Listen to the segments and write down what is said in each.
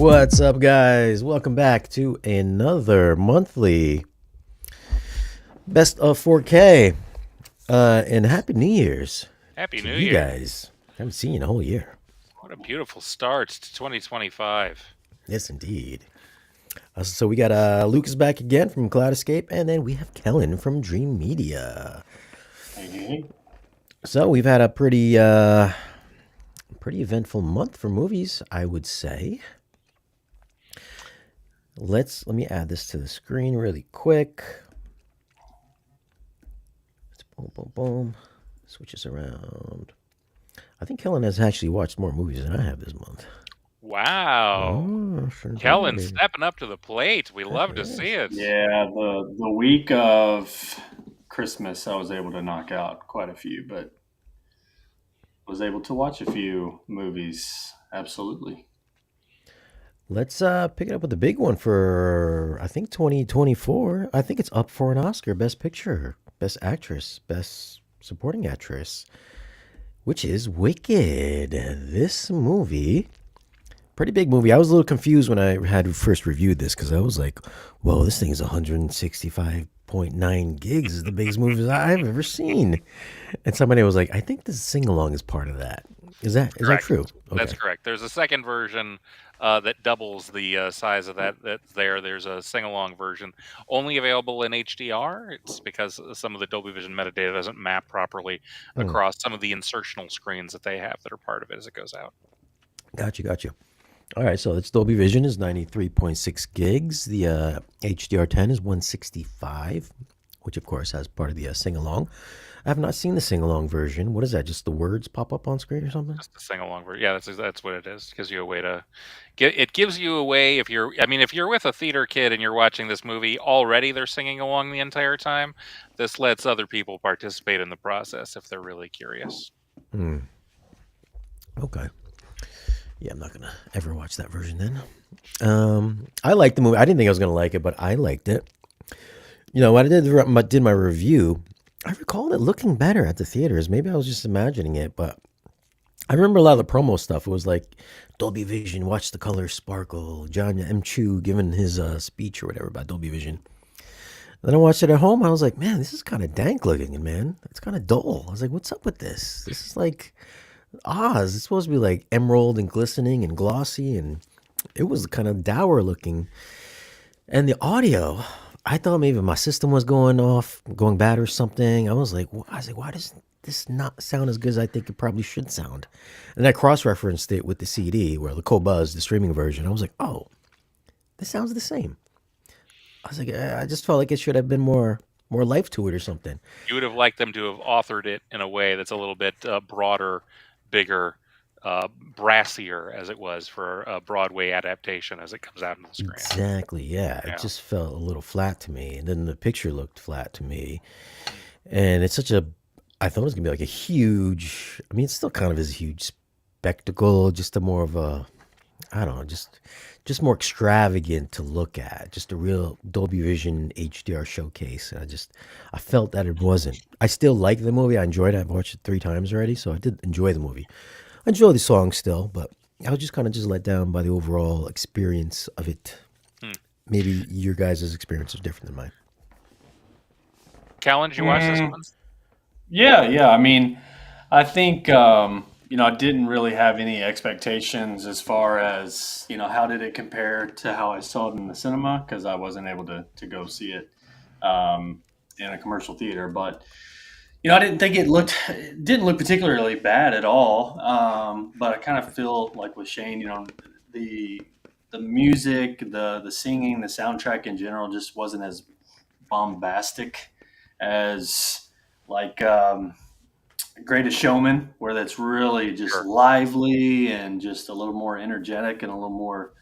What's up, guys? Welcome back to another monthly Best of 4K. And Happy New Year's Happy to New you Year. guys. Haven't seen you in a whole year. What a beautiful start to 2025. Yes, indeed. So we got Lucas back again from Cloud Escape, and then we have Kellen from Dream Media. Hey. So we've had a pretty eventful month for movies, I would say. Let me add this to the screen really quick. Boom, boom, boom. Switches around. I think Kellen has actually watched more movies than I have this month. Wow. Oh, Kellen stepping up to the plate. We love to see it. Yeah, the week of Christmas, I was able to knock out quite a few, but was able to watch a few movies. Absolutely. Let's pick it up with the big one for I think 2024. I think it's up for an Oscar, Best Picture, Best Actress, Best Supporting Actress, which is Wicked. This movie, pretty big movie. I was a little confused when I had first reviewed this because I was like, "Whoa, this thing is 165.9 gigs. Is the biggest movie I've ever seen." And somebody was like, "I think the sing along is part of that." Is that true? Okay. That's correct. There's a second version that doubles the size of that. There's a sing-along version, only available in HDR. It's because some of the Dolby Vision metadata doesn't map properly across some of the insertional screens that they have that are part of it as it goes out. Gotcha. All right, so its Dolby Vision is 93.6 gigs. The HDR10 is 165, which of course has part of the sing-along. I have not seen the sing-along version. What is that? Just the words pop up on screen or something? Just the sing-along version. Yeah, that's what it is. It gives you a way to get. It gives you a way if you're. I mean, if you're with a theater kid and you're watching this movie already, they're singing along the entire time. This lets other people participate in the process if they're really curious. Okay. Yeah, I'm not gonna ever watch that version then. I liked the movie. I didn't think I was gonna like it, but I liked it. You know, when I did my review, I recalled it looking better at the theaters. Maybe I was just imagining it, but I remember a lot of the promo stuff. It was like Dolby Vision, watch the colors sparkle. John M. Chu giving his speech or whatever about Dolby Vision. Then I watched it at home. I was like, man, this is kind of dank looking, man. It's kind of dull. I was like, what's up with this? This is like Oz. It's supposed to be like emerald and glistening and glossy, and it was kind of dour looking. And the audio, I thought maybe my system was going bad or something. I was like, why does this not sound as good as I think it probably should sound? And I cross-referenced it with the CD, where the Qobuz, the streaming version. I was like, oh, this sounds the same. I was like, I just felt like it should have been more life to it or something. You would have liked them to have authored it in a way that's a little bit broader, bigger, brassier, as it was for a Broadway adaptation as it comes out on the screen. Exactly, yeah. It just felt a little flat to me. And then the picture looked flat to me. And it's I thought it was going to be like a huge, I mean, it still kind of is a huge spectacle, just a more of a, I don't know, just more extravagant to look at, just a real Dolby Vision HDR showcase. And I felt that it wasn't. I still like the movie. I enjoyed it. I've watched it 3 times already, so I did enjoy the movie. I enjoy the song still, but I was just kind of just let down by the overall experience of it. Maybe your guys' experience is different than mine. Kellen, did you watch this one? Yeah. I mean, I think I didn't really have any expectations as far as how did it compare to how I saw it in the cinema, because I wasn't able to go see it in a commercial theater. But I didn't think it didn't look particularly bad at all. But I kind of feel like with Shane, the music, the singing, the soundtrack in general just wasn't as bombastic as like Greatest Showman, where that's really just lively and just a little more energetic and a little more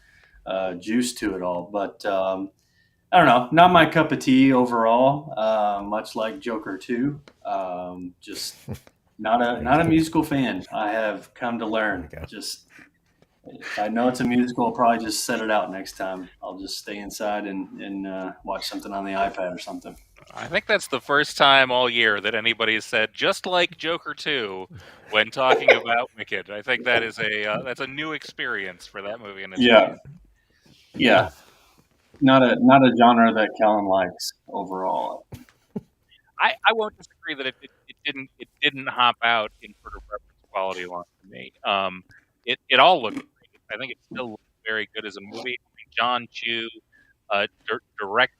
juice to it all. But I don't know, not my cup of tea overall. Much like Joker 2, just not a musical fan. I have come to learn. Just if I know it's a musical, I'll probably just set it out next time. I'll just stay inside and watch something on the iPad or something. I think that's the first time all year that anybody has said just like Joker 2 when talking about Wicked. I think that is that's a new experience for that movie. Yeah. Yeah, not a genre that Kellen likes overall. I won't disagree that it didn't hop out in sort of reference quality line to me. It all looked great. I think it still looks very good as a movie. I think John Chu directed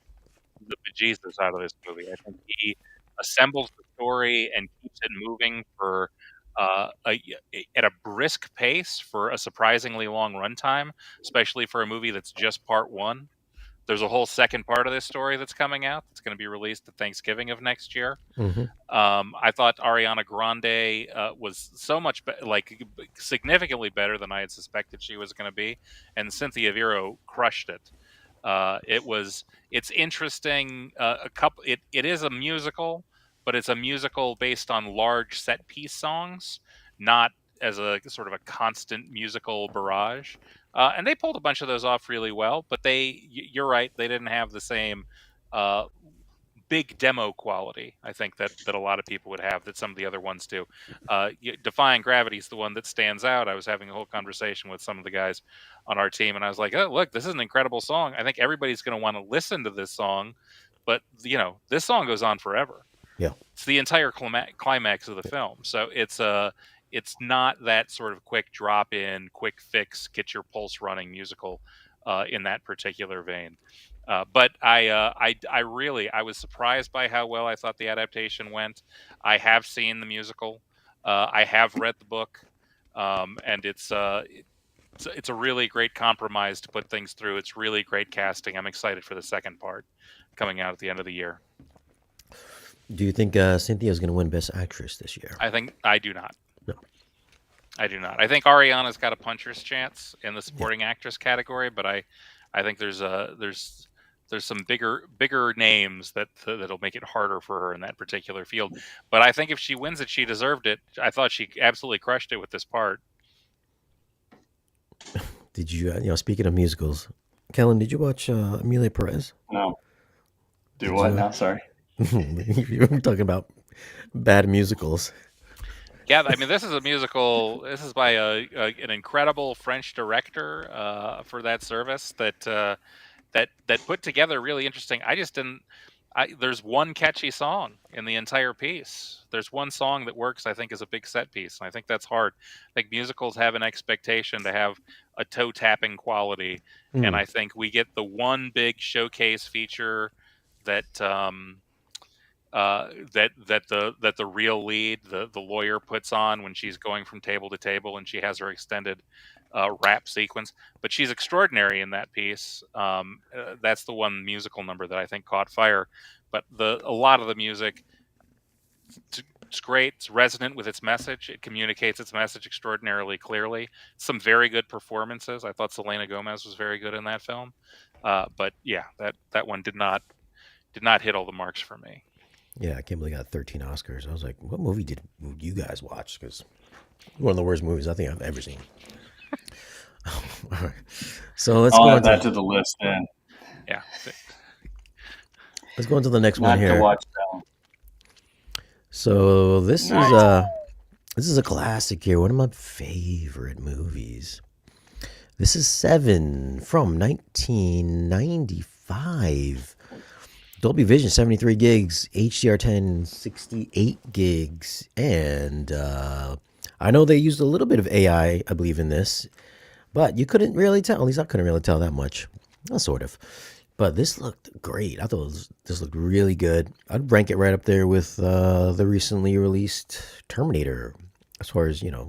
the bejesus out of this movie. I think he assembles the story and keeps it moving for at a brisk pace for a surprisingly long runtime, especially for a movie that's just part one. There's a whole second part of this story that's coming out that's going to be released at Thanksgiving of next year. Hmm. I thought Ariana Grande was so much significantly better than I had suspected she was going to be, and Cynthia Vero crushed it. It's interesting. It is a musical, but it's a musical based on large set piece songs, not as a sort of a constant musical barrage. And they pulled a bunch of those off really well, but you're right, they didn't have the same uh, big demo quality. I think that a lot of people would have that some of the other ones do. Defying Gravity is the one that stands out. I was having a whole conversation with some of the guys on our team, and I was like, "Oh, look, this is an incredible song. I think everybody's going to want to listen to this song, but this song goes on forever. Yeah. It's the entire climax of the film. So it's not that sort of quick drop in, quick fix, get your pulse running musical in that particular vein. But I was surprised by how well I thought the adaptation went. I have seen the musical. I have read the book, and it's a really great compromise to put things through. It's really great casting. I'm excited for the second part coming out at the end of the year. Do you think Cynthia's going to win Best Actress this year? I do not. No. I do not. I think Ariana's got a puncher's chance in the supporting actress category, but I think there's some bigger names that'll make it harder for her in that particular field. But I think if she wins it, she deserved it. I thought she absolutely crushed it with this part. Did you, speaking of musicals, Kellen, did you watch Amelia Perez? No. Do Did what you? now? Sorry. You were talking about bad musicals. Yeah, I mean, this is a musical. This is by an incredible French director for that service that put together really interesting. I just didn't. There's one catchy song in the entire piece. There's one song that works. I think is a big set piece, and I think that's hard. I think musicals have an expectation to have a toe tapping quality, and I think we get the one big showcase feature that that the real lead, the lawyer, puts on when she's going from table to table and she has her extended rap sequence. But she's extraordinary in that piece. That's the one musical number that I think caught fire. But a lot of the music, it's great. It's resonant with its message. It communicates its message extraordinarily clearly. Some very good performances. I thought Selena Gomez was very good in that film. But yeah, that one did not hit all the marks for me. Yeah, I can't believe it got 13 Oscars. I was like, what movie did you guys watch? Because one of the worst movies I think I've ever seen. All right. So let's I'll go add on that to the list then. Yeah. Let's go into the next Not one to here. watch that. So this Nice. is a classic here. One of my favorite movies. This is Seven from 1995. Dolby Vision 73 gigs, HDR10 68 gigs, and I know they used a little bit of AI, I believe, in this, but you couldn't really tell. At least I couldn't really tell that much. Well, sort of. But this looked great. I thought this looked really good. I'd rank it right up there with the recently released Terminator, as far as, Yeah.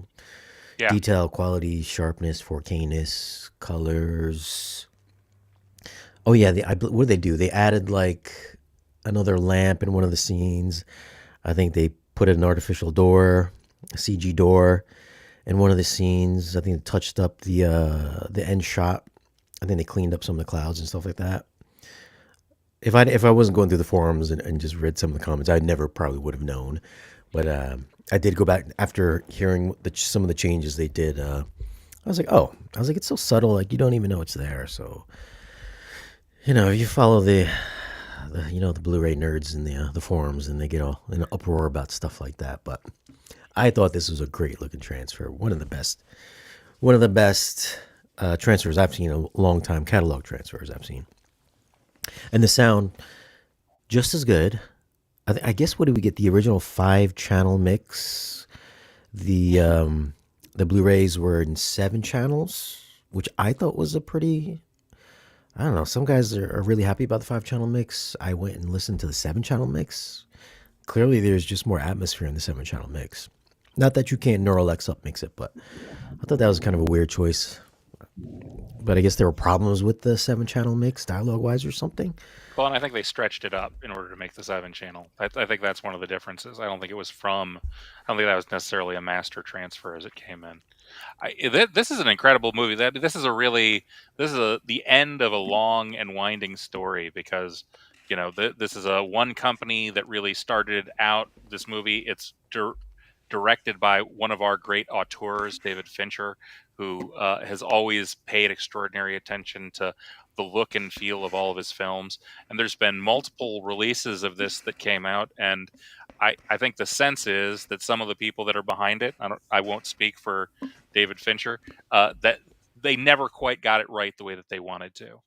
detail, quality, sharpness, 4K-ness, colors. Oh yeah, what did they do? They added like another lamp in one of the scenes. I think they put an artificial door, a CG door, in one of the scenes. I think they touched up the end shot. I think they cleaned up some of the clouds and stuff like that. If I wasn't going through the forums and just read some of the comments, I never probably would have known. But I did go back after hearing some of the changes they did. I was like, it's so subtle, like you don't even know it's there. So, you follow the Blu-ray nerds in the forums, and they get all in an uproar about stuff like that. But I thought this was a great looking transfer. One of the best transfers I've seen, a long time catalog transfers I've seen, and the sound just as good. I guess what did we get? The original 5-channel mix. The Blu-rays were in 7 channels, which I thought was a pretty. I don't know. Some guys are really happy about the 5-channel mix. I went and listened to the 7-channel mix. Clearly, there's just more atmosphere in the 7-channel mix. Not that you can't Neural X up mix it, but I thought that was kind of a weird choice. But I guess there were problems with the 7-channel mix, dialogue-wise or something. Well, and I think they stretched it up in order to make the 7-channel. I think that's one of the differences. I don't think that was necessarily a master transfer as it came in. This is an incredible movie. This is the end of a long and winding story, because this is a one company that really started out this movie. It's directed by one of our great auteurs, David Fincher, who has always paid extraordinary attention to the look and feel of all of his films. And there's been multiple releases of this that came out, and I think the sense is that some of the people that are behind it, I won't speak for David Fincher, that they never quite got it right the way that they wanted to.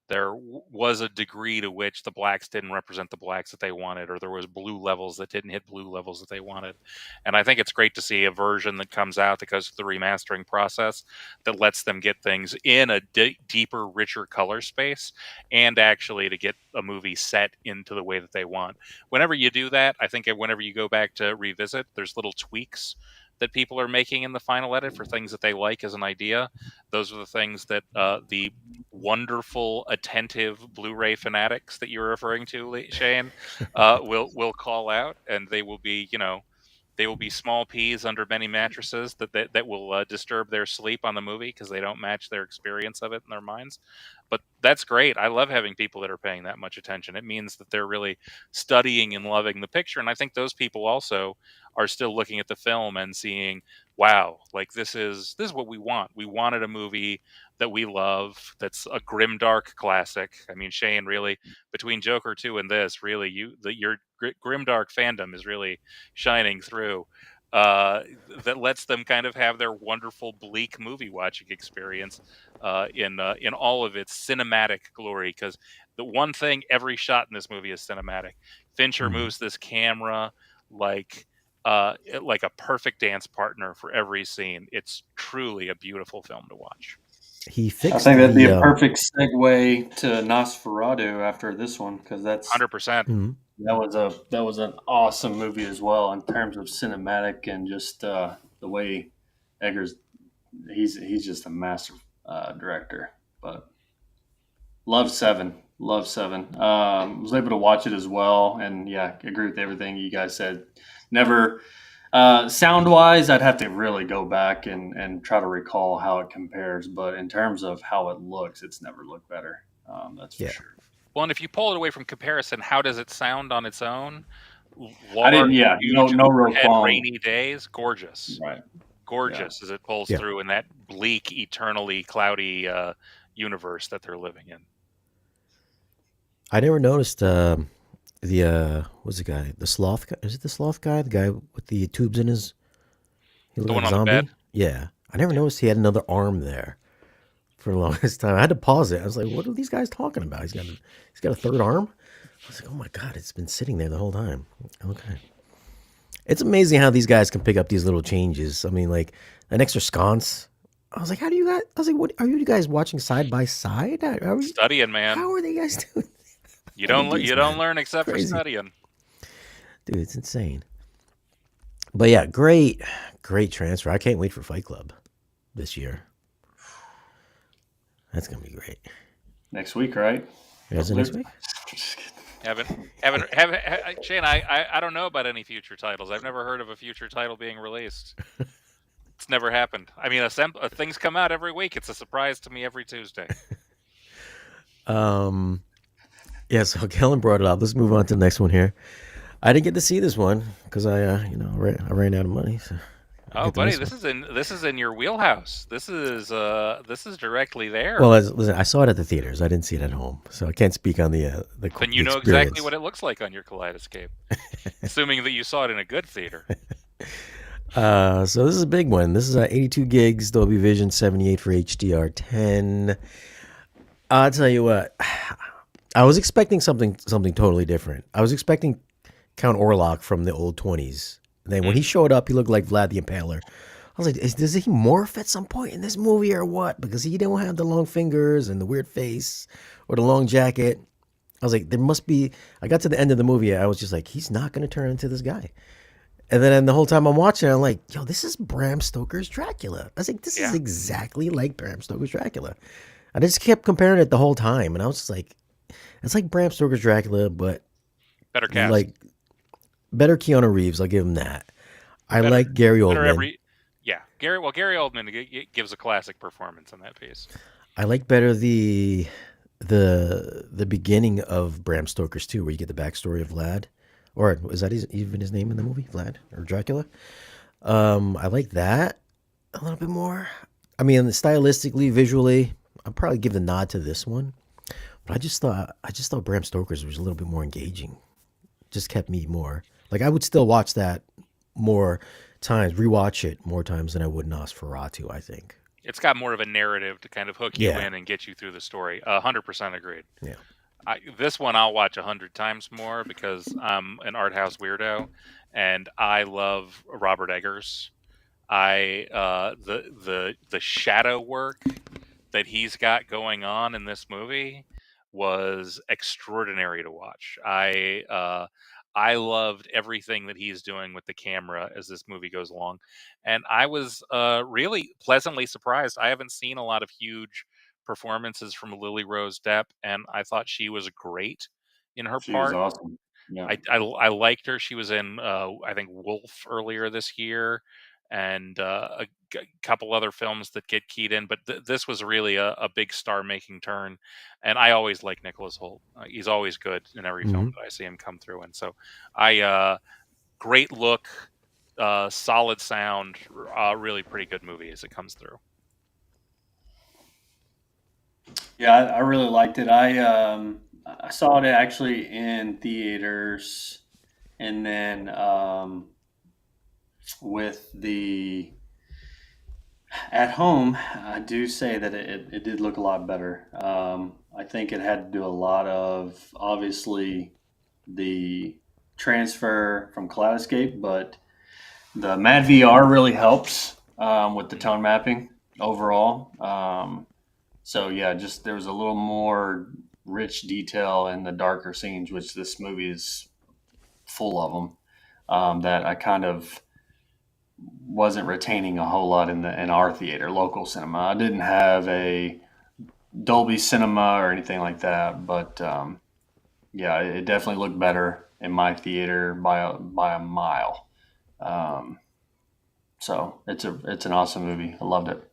There was a degree to which the blacks didn't represent the blacks that they wanted, or there was blue levels that didn't hit blue levels that they wanted. And I think it's great to see a version that comes out that goes through the remastering process that lets them get things in a deeper, richer color space, and actually to get a movie set into the way that they want. Whenever you do that, I think whenever you go back to revisit, there's little tweaks that people are making in the final edit for things that they like as an idea. Those are the things that the wonderful, attentive Blu-ray fanatics that you're referring to, Shane, will call out, and they will be, they will be small peas under many mattresses that will disturb their sleep on the movie because they don't match their experience of it in their minds. But that's great. I love having people that are paying that much attention. It means that they're really studying and loving the picture. And I think those people also are still looking at the film and seeing, wow, like this is what we want. We wanted a movie that we love, that's a grimdark classic. I mean, Shane, really, between Joker 2 and this, really, your grimdark fandom is really shining through. That lets them kind of have their wonderful bleak movie watching experience in all of its cinematic glory. Because the one thing, every shot in this movie is cinematic. Fincher moves this camera like a perfect dance partner for every scene. It's truly a beautiful film to watch. He fixed. I think that'd be a perfect segue to Nosferatu after this one, because that's 100%. That was an awesome movie as well in terms of cinematic and just the way Eggers, he's just a master director. But love Seven. Was able to watch it as well, and yeah, agree with everything you guys said. Never sound wise, I'd have to really go back and try to recall how it compares. But in terms of how it looks, it's never looked better. That's for sure. Well, and if you pull it away from comparison, how does it sound on its own? I didn't. Yeah, no real qualm. Rainy days, gorgeous. Right. Gorgeous as it pulls through in that bleak, eternally cloudy universe that they're living in. I never noticed what's the guy? The sloth guy? Is it the sloth guy? The guy with the tubes in his? He the one on the bed. Yeah, I never noticed he had another arm there for the longest time. I had to pause it. I was like, "What are these guys talking about? He's got a third arm." I was like, "Oh my god, it's been sitting there the whole time." Okay, it's amazing how these guys can pick up these little changes. I mean, like an extra sconce. I was like, "How do you guys?" I was like, "What are you guys watching side by side?" Studying, man. How are they guys doing? You don't learn except for studying. Dude, it's insane. But yeah, great transfer. I can't wait for Fight Club this year. That's gonna be great. Next week, right? Is it next week? Shane, I don't know about any future titles. I've never heard of a future title being released. It's never happened. I mean, things come out every week. It's a surprise to me every Tuesday. Yeah, so Kellen brought it up. Let's move on to the next one here. I didn't get to see this one because I ran out of money. So oh, buddy, this is in your wheelhouse. This is directly there. Well, listen, I saw it at the theaters. I didn't see it at home, so I can't speak on the. Then you know exactly what it looks like on your Kaleidoscape, assuming that you saw it in a good theater. So this is a big one. This is 82 gigs, Dolby Vision, 78 for HDR10. I'll tell you what. I was expecting something totally different. I was expecting Count Orlok from the old 20s. Then when he showed up, he looked like Vlad the Impaler. I was like, does he morph at some point in this movie or what? Because he don't have the long fingers and the weird face or the long jacket. I was like, there must be. I got to the end of the movie. I was just like, he's not going to turn into this guy. And then the whole time I'm watching, I'm like, yo, this is Bram Stoker's Dracula. I was like, this is Yeah, exactly like Bram Stoker's Dracula. I just kept comparing it the whole time. And I was just like, it's like Bram Stoker's Dracula, but better cast, like better Keanu Reeves. I'll give him that. I better, like Gary better Oldman. yeah. Gary Oldman gives a classic performance in that piece. I like better the beginning of Bram Stoker's too, where you get the backstory of Vlad. Or is that even his name in the movie, Vlad or Dracula? I like that a little bit more. I mean, stylistically, visually, I'd probably give the nod to this one. But I just thought Bram Stoker's was a little bit more engaging. Just kept me more like I would still watch that more times, rewatch it more times than I would Nosferatu. I think. It's got more of a narrative to kind of hook you Yeah, in and get you through the story. 100% agreed. yeah. This one I'll watch 100 times more because I'm an art house weirdo, and I love Robert Eggers. The shadow work that he's got going on in this movie was extraordinary to watch. I loved everything that he's doing with the camera as this movie goes along, and I was really pleasantly surprised. I haven't seen a lot of huge performances from Lily Rose Depp, and I thought she was great in her She was part. awesome. Yeah. I liked her. She was in I think Wolf earlier this year, and couple other films that get keyed in. But this was really a big star making turn, and I always like Nicholas Hoult. He's always good in every film Hmm. that I see him come through, and so I great look, solid sound, really pretty good movie as it comes through. Yeah, I really liked it. I saw it actually in theaters, and then with the at home, I do say that it did look a lot better. I think it had to do a lot of obviously the transfer from Cloudescape, but the Mad VR really helps with the tone mapping overall. So yeah, just there was a little more rich detail in the darker scenes, which this movie is full of them. That I kind of wasn't retaining a whole lot in our theater, local cinema. I didn't have a Dolby Cinema or anything like that, but yeah, it definitely looked better in my theater by a mile. Um, so it's an awesome movie. I loved it.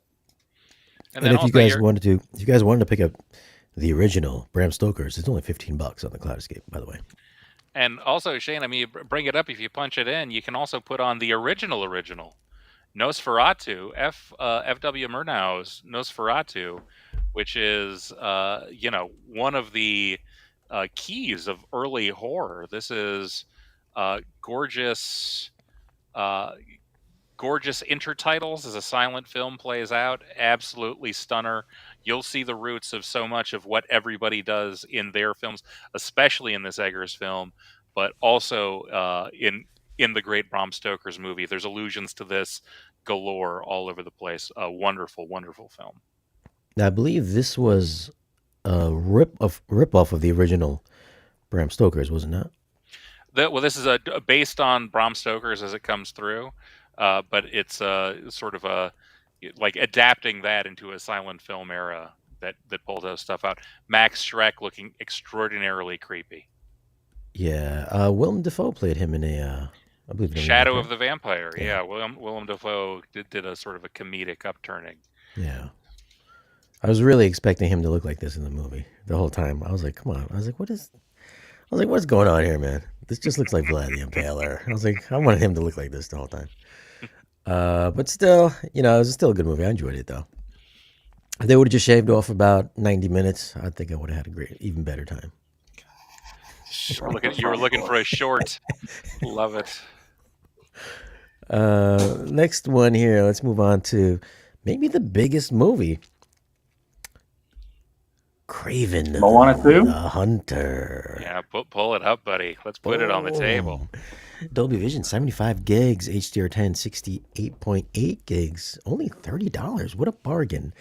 And And then if you also guys your wanted to, if you guys wanted to pick up the original Bram Stoker's, it's only $15 on the Cloud Escape, by the way. and also Shane, I mean, you bring it up if you punch it in, you can also put on the original Nosferatu, F.W. Murnau's Nosferatu, which is one of the keys of early horror. This is gorgeous, uh, gorgeous intertitles as a silent film plays out. Absolutely stunner. You'll see the roots of so much of what everybody does in their films, especially in this Eggers film, but also in the great Bram Stoker's movie. There's allusions to this galore all over the place. A wonderful, wonderful film. Now, I believe this was a rip off of the original Bram Stoker's, wasn't it? Well, this is based on Bram Stoker's as it comes through, but it's sort of a like adapting that into a silent film era that pulls those stuff out. Max Schreck looking extraordinarily creepy. Yeah. Willem Dafoe played him in I believe, in a remake, Shadow of right? the Vampire. Yeah. Yeah, Willem Dafoe did a sort of a comedic upturning. Yeah. I was really expecting him to look like this in the movie the whole time. I was like, come on. I was like, what's going on here, man? This just looks like Vlad the Impaler. I was like, I wanted him to look like this the whole time. But still, it was still a good movie. I enjoyed it though. If they would have just shaved off about 90 minutes, I think I would have had a even better time. You were looking for a short. Love it. Next one here. Let's move on to maybe the biggest movie, Craven Moana the 2? Hunter. Yeah, pull it up, buddy. Let's put it on the table. Boom. Dolby Vision, 75 gigs, HDR10, 68.8 gigs, only $30. What a bargain.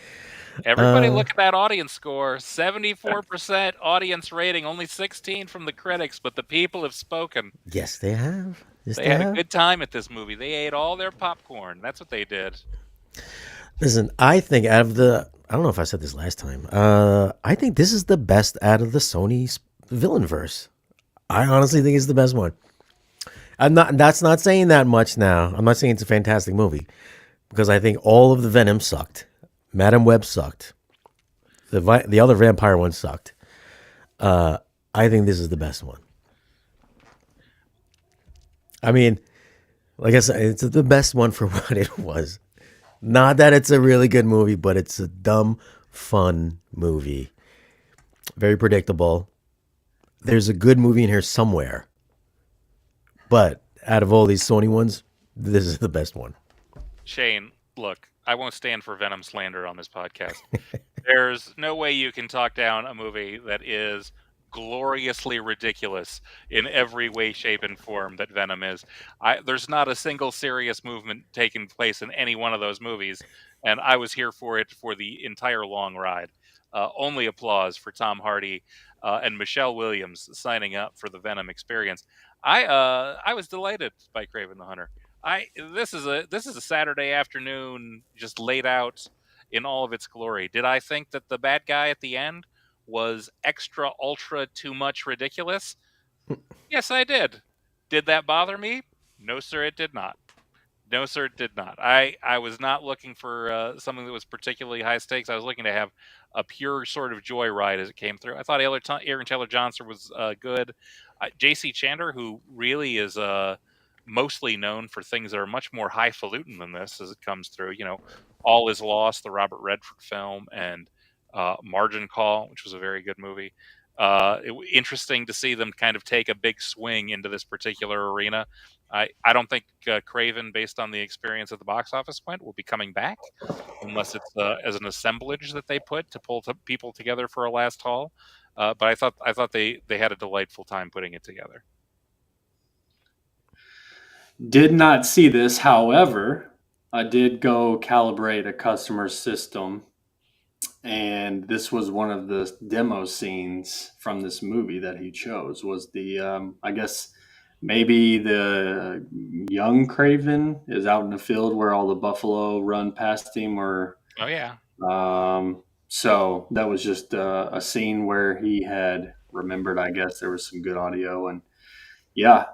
Everybody look at that audience score. 74% audience rating, only 16 from the critics, but the people have spoken. Yes, they have. Yes, They they had a have. good time at this movie. They ate all their popcorn. That's what they did. Listen, I think out of the, I don't know if I said this last time. I think this is the best out of the Sony villain verse. I honestly think it's the best one. That's not saying that much now. I'm not saying it's a fantastic movie because I think all of the Venom sucked. Madam Web sucked. The other vampire one sucked. I think this is the best one. I mean, like I said, it's the best one for what it was. Not that it's a really good movie, but it's a dumb, fun movie. Very predictable. There's a good movie in here somewhere. But out of all these Sony ones, this is the best one. Shane, look, I won't stand for Venom slander on this podcast. There's no way you can talk down a movie that is gloriously ridiculous in every way, shape, and form that Venom is. There's not a single serious movement taking place in any one of those movies, and I was here for it for the entire long ride. Only applause for Tom Hardy and Michelle Williams signing up for the Venom experience. I was delighted by Craven the Hunter. This is a Saturday afternoon just laid out in all of its glory. Did I think that the bad guy at the end was extra ultra too much ridiculous? Yes, I did. Did that bother me? No, sir, it did not. No, sir, it did not. I was not looking for something that was particularly high stakes. I was looking to have a pure sort of joyride as it came through. I thought Aaron Taylor Johnson was good. J.C. Chandler, who really is mostly known for things that are much more highfalutin than this as it comes through. All Is Lost, the Robert Redford film, and Margin Call, which was a very good movie. Interesting to see them kind of take a big swing into this particular arena. I don't think Craven, based on the experience at the box office went, will be coming back unless it's as an assemblage that they put to pull people together for a last haul. But I thought they had a delightful time putting it together. Did not see this. However, I did go calibrate a customer system, and this was one of the demo scenes from this movie that he chose. Was the I guess maybe the young Craven is out in the field where all the buffalo run past him, or Oh yeah. so that was just a scene where he had remembered. I guess there was some good audio, and yeah.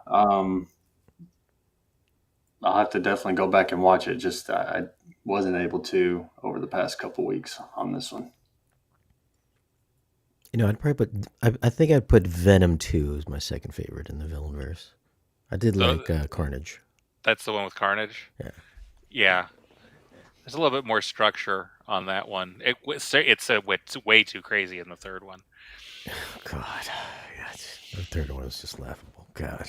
I'll have to definitely go back and watch it. Just I wasn't able to over the past couple weeks on this one. I'd probably put. I think I'd put Venom 2 as my second favorite in the villain verse. I did like Carnage. That's the one with Carnage. Yeah. Yeah. There's a little bit more structure on that one. It's way too crazy in the third one. God, the third one is just laughable. God.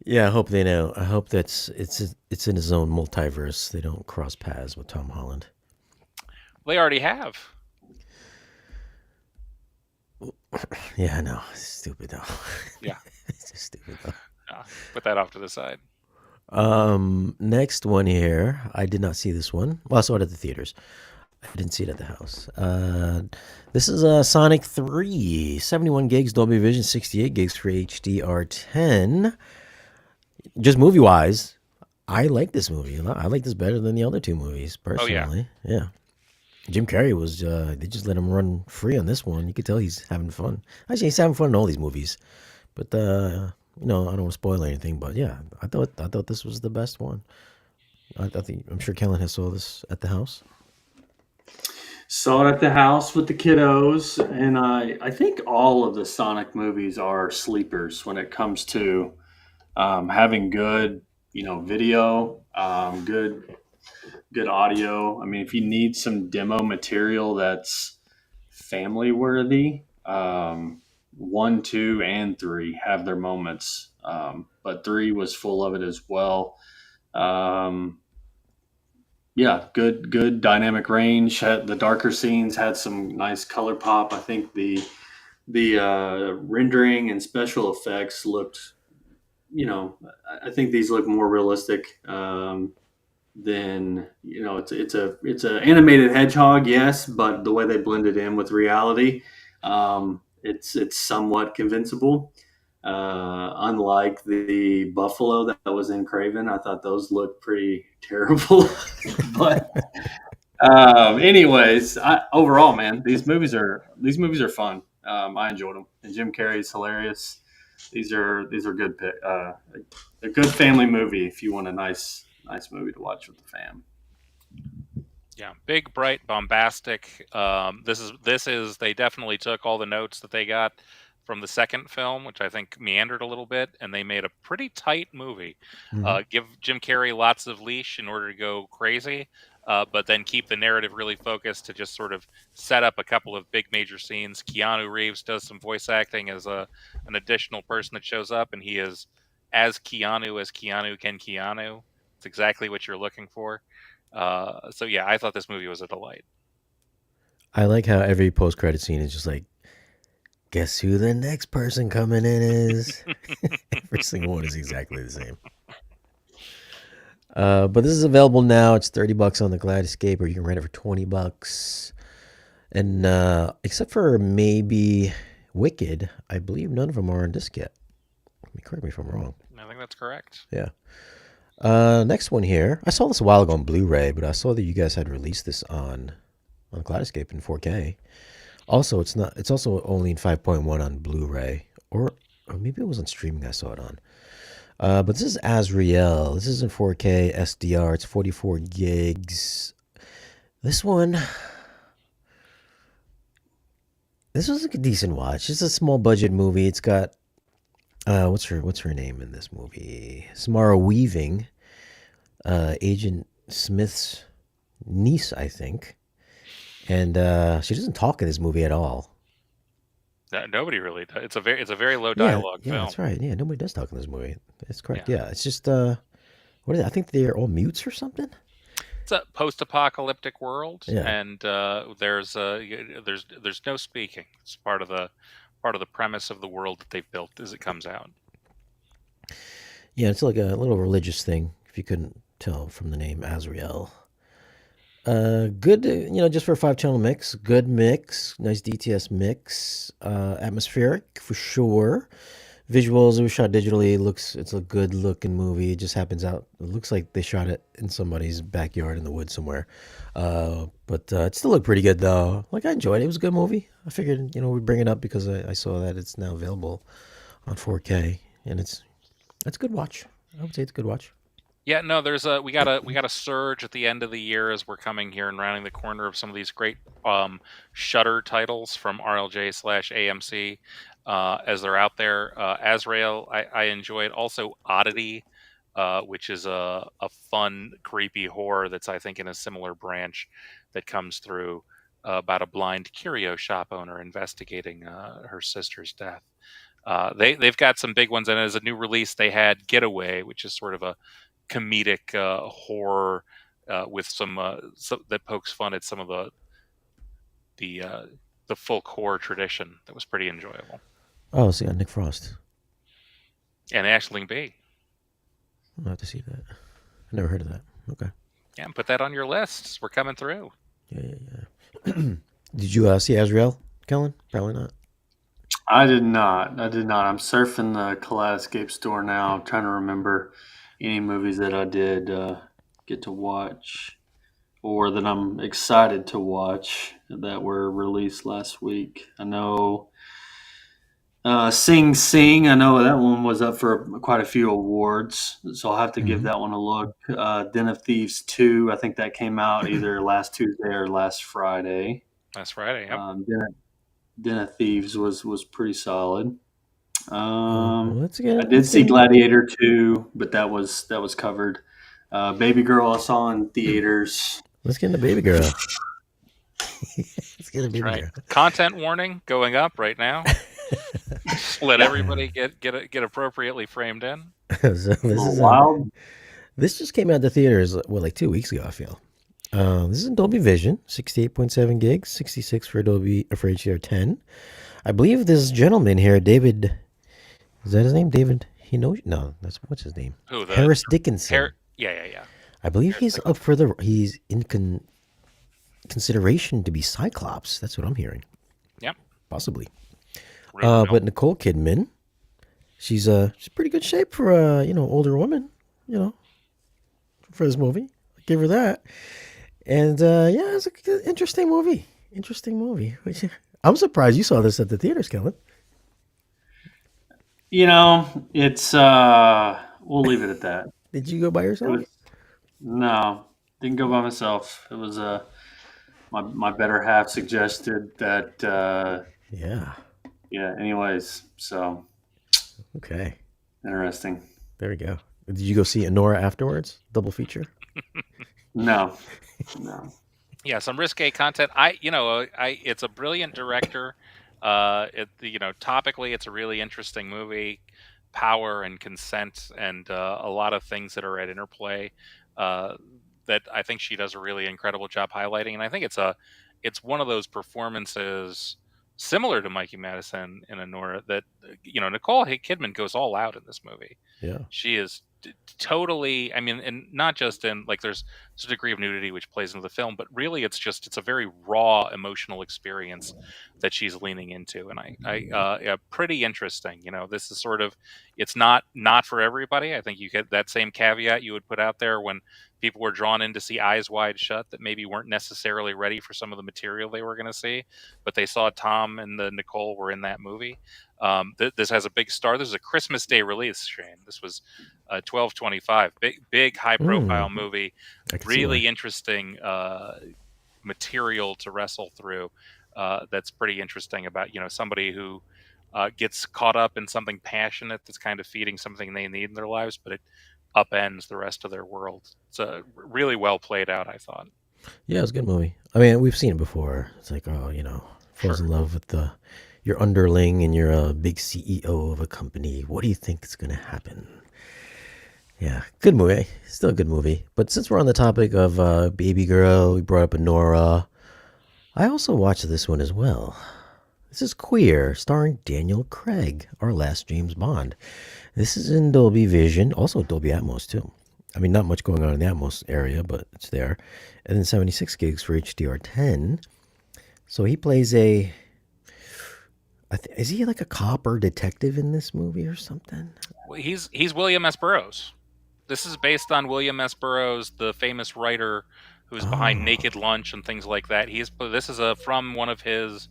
Yeah, I hope they know. I hope it's in his own multiverse. They don't cross paths with Tom Holland. They already have. Yeah, I know. It's stupid though. Yeah. It's just stupid though. Put that off to the side. Next one here. I did not see this one. Well, I saw it at the theaters. I didn't see it at the house. This is Sonic 3. 71 gigs, Dolby Vision, 68 gigs for HDR10. Just movie-wise, I like this movie a lot. I like this better than the other two movies, personally. Oh, yeah. Jim Carrey was, they just let him run free on this one. You could tell he's having fun. Actually, he's having fun in all these movies. But, I don't want to spoil anything. But, yeah, I thought this was the best one. I'm sure Kellen has saw this at the house. Saw it at the house with the kiddos. And I think all of the Sonic movies are sleepers when it comes to having good, video, good audio. I mean, if you need some demo material that's family worthy, 1, 2, and 3 have their moments, but 3 was full of it as well. Um, yeah, good dynamic range. The darker scenes had some nice color pop. I think the rendering and special effects looked, I think these look more realistic than it's a animated hedgehog, yes, but the way they blended in with reality, it's somewhat convincible. Unlike the buffalo that was in Craven, I thought those looked pretty terrible. But anyways, overall, man, these movies are fun. I enjoyed them, and Jim Carrey's hilarious. These are good a good family movie if you want a nice movie to watch with the fam. Yeah, big, bright, bombastic. This is they definitely took all the notes that they got from the second film, which I think meandered a little bit, and they made a pretty tight movie. Give Jim Carrey lots of leash in order to go crazy, but then keep the narrative really focused to just sort of set up a couple of big major scenes. Keanu Reeves does some voice acting as an additional person that shows up, and he is as Keanu can Keanu. It's exactly what you're looking for. So yeah, I thought this movie was a delight. I like how every post-credit scene is just like, guess who the next person coming in is? Every single one is exactly the same. But this is available now. It's $30 on the Glad Escape, or you can rent it for $20. And except for maybe Wicked, I believe none of them are on disc yet. Correct me if I'm wrong. I think that's correct. Yeah. Next one here. I saw this a while ago on Blu-ray, but I saw that you guys had released this on Glad Escape in 4K. Also, it's not. It's also only in 5.1 on Blu-ray, or maybe it was on streaming. I saw it on. But this is Azrael. This is in 4K SDR. It's 44 gigs. This one. This was like a decent watch. It's a small budget movie. It's got what's her name in this movie? Samara Weaving, Agent Smith's niece, I think, and she doesn't talk in this movie at all. Nobody really does. It's a very low Yeah, dialogue film. that's right. Yeah, nobody does talk in this movie. That's correct. Yeah, it's just what is it? I think they're all mutes or something. It's a post-apocalyptic world, Yeah. and there's no speaking. It's part of the premise of the world that they've built as it comes out. Yeah, it's like a little religious thing, if you couldn't tell from the name Azrael. Good, just for a 5-channel mix. Good mix, nice DTS mix. Atmospheric for sure. Visuals, it was shot digitally. It's a good looking movie. It just happens out. It looks like they shot it in somebody's backyard in the woods somewhere. But it still looked pretty good though. Like, I enjoyed it. It was a good movie. I figured, we'd bring it up because I saw that it's now available on 4K, and it's a good watch. I would say it's a good watch. Yeah, no, we got a surge at the end of the year as we're coming here and rounding the corner of some of these great Shudder titles from RLJ/AMC as they're out there. Azrael, I enjoyed. Also, Oddity, which is a fun, creepy horror that's, I think, in a similar branch that comes through about a blind curio shop owner investigating her sister's death. They've got some big ones, and as a new release, they had Getaway, which is sort of a comedic horror with some that pokes fun at some of the folk horror tradition that was pretty enjoyable. Oh, so yeah, Nick Frost and Aisling B. I'll have to see that. I never heard of that. Okay. Yeah, put that on your list. We're coming through. Yeah. Did you see Azrael, Kellen? Probably not. I did not. I'm surfing the Kaleidoscape store now. I'm trying to remember any movies that I did get to watch or that I'm excited to watch that were released last week. I know Sing Sing. I know that one was up for quite a few awards, so I'll have to give that one a look. Den of Thieves 2, I think that came out either last Tuesday or last Friday. Last Friday, yep. Den of Thieves was pretty solid. I did see Gladiator 2, but that was covered. Baby Girl I saw in theaters. Let's get into Baby Girl. Let's get into Baby Girl. Content warning going up right now. Let everybody get appropriately framed in. So this A little is wild. this just came out to theaters like 2 weeks ago. I feel. This is in Dolby Vision, 68.7 gigs, 66 for Dolby for HDR10. I believe this gentleman here, David. Is that his name? David? He knows. No, that's what's his name. Who the Harris Dickinson. Yeah. I believe he's up for the. He's in consideration to be Cyclops. That's what I'm hearing. Yep. Possibly. Really But Nicole Kidman, she's pretty good shape for a older woman. For this movie, give her that. And yeah, it's an interesting movie. I'm surprised you saw this at the theaters, Kellen. It's we'll leave it at that. Did you go by It yourself? was no, didn't go by myself. It was my better half suggested that. Yeah. Yeah. Anyways, so Okay. interesting. There we go. Did you go see Anora afterwards? Double feature? No. Yeah, some risque content. It's a brilliant director. Topically, it's a really interesting movie. Power and consent, and a lot of things that are at interplay. That I think she does a really incredible job highlighting, and I think it's one of those performances similar to Mikey Madison in Anora that Nicole Kidman goes all out in this movie. Yeah. She is totally, I mean, and not just in like there's a degree of nudity which plays into the film, but really it's a very raw emotional experience that she's leaning into, and yeah, pretty interesting. This is sort of, it's not for everybody. I think you get that same caveat you would put out there when people were drawn in to see Eyes Wide Shut that maybe weren't necessarily ready for some of the material they were going to see, but they saw Tom and Nicole were in that movie. This has a big star. This is a Christmas Day release, Shane. This was 12/25. Big high profile movie. Really interesting material to wrestle through. That's pretty interesting about somebody who gets caught up in something passionate that's kind of feeding something they need in their lives, but it upends the rest of their world. It's really well played out, I thought. Yeah, it was a good movie. I mean, we've seen it before. It's like, falls in love with your underling and you're a big CEO of a company. What do you think is going to happen? Yeah, good movie. Still a good movie. But since we're on the topic of Baby Girl, we brought up Anora. I also watched this one as well. This is Queer, starring Daniel Craig, our last James Bond. This is in Dolby Vision, also Dolby Atmos too. I mean, not much going on in the Atmos area, but it's there. And then 76 gigs for HDR10. So he plays is he like a cop or detective in this movie or something? Well, he's William S. Burroughs. This is based on William S. Burroughs, the famous writer who's behind Naked Lunch and things like that. This is from one of his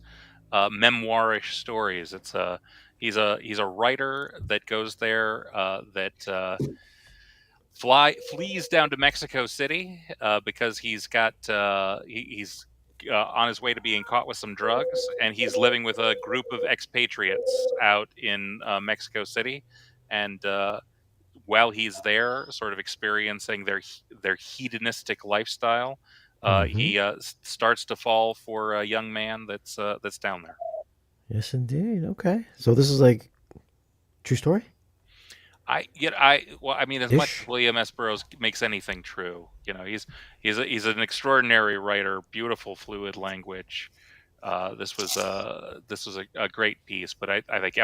memoirish stories. He's a writer that goes there that flees down to Mexico City because he's got he's on his way to being caught with some drugs, and he's living with a group of expatriates out in Mexico City, and while he's there, sort of experiencing their hedonistic lifestyle, he starts to fall for a young man that's down there. Yes, indeed. Okay, so this is like true story. Well, I mean, as much as William S. Burroughs makes anything true, he's an extraordinary writer, beautiful, fluid language. This was a great piece, but I think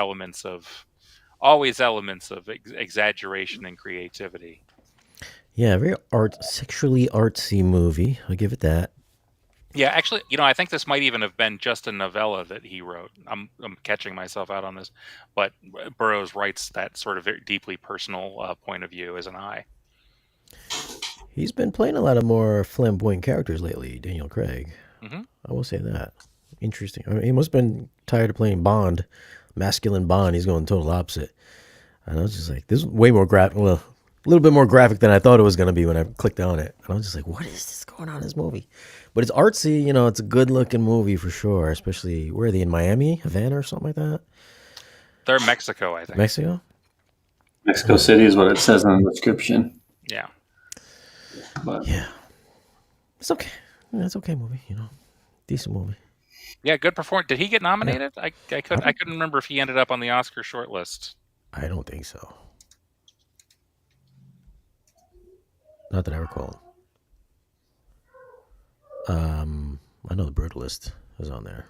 always elements of exaggeration and creativity. Yeah, very sexually artsy movie. I'll give it that. Yeah, actually, I think this might even have been just a novella that he wrote. I'm catching myself out on this, but Burroughs writes that sort of very deeply personal point of view as an eye. He's been playing a lot of more flamboyant characters lately, Daniel Craig. Mm-hmm. I will say that. Interesting. I mean, he must have been tired of playing Bond, masculine Bond. He's going total opposite. And I was just like, this is way more graphic. Well, a little bit more graphic than I thought it was going to be when I clicked on it. And I was just like, what is this going on in this movie? But it's artsy, it's a good looking movie for sure. Especially, where are they, in Miami, Havana or something like that? They're in Mexico, I think. Mexico City is what it says in the description. Yeah. But yeah, it's okay. Yeah, it's okay movie, decent movie. Yeah, good performance. Did he get Yeah, nominated? I I don't. couldn't remember if he ended up on the Oscar shortlist. I don't think so. Not that I recall. I know the Brutalist is on there.